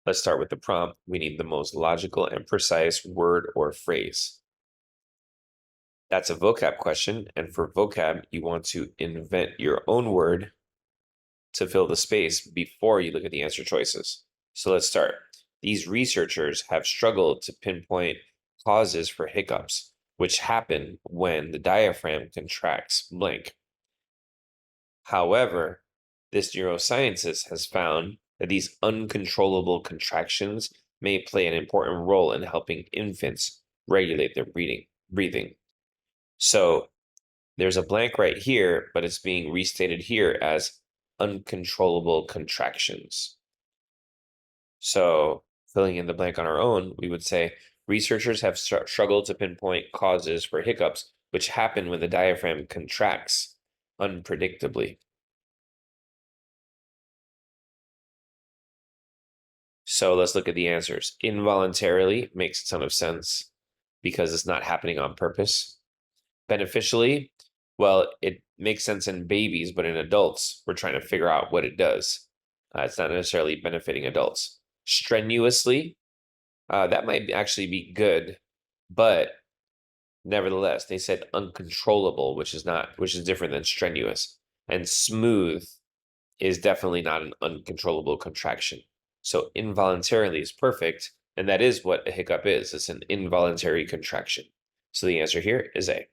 Let's start with the prompt. We need the most logical and precise word or phrase. That's a vocab question, and for vocab, you want to invent your own word to fill the space before you look at the answer choices. So let's start. These researchers have struggled to pinpoint causes for hiccups, which happen when the diaphragm contracts blank. However, this neuroscientist has found that these uncontrollable contractions may play an important role in helping infants regulate their breathing. So there's a blank right here, but it's being restated here as uncontrollable contractions. So filling in the blank on our own, we would say researchers have struggled to pinpoint causes for hiccups, which happen when the diaphragm contracts unpredictably. So let's look at the answers. Involuntarily makes a ton of sense because it's not happening on purpose. Beneficially, well, it makes sense in babies, but in adults, we're trying to figure out what it does. It's not necessarily benefiting adults. Strenuously, that might actually be good, but nevertheless, they said uncontrollable, which is different than strenuous. And smooth is definitely not an uncontrollable contraction. So involuntarily is perfect, and that is what a hiccup is. It's an involuntary contraction. So the answer here is A.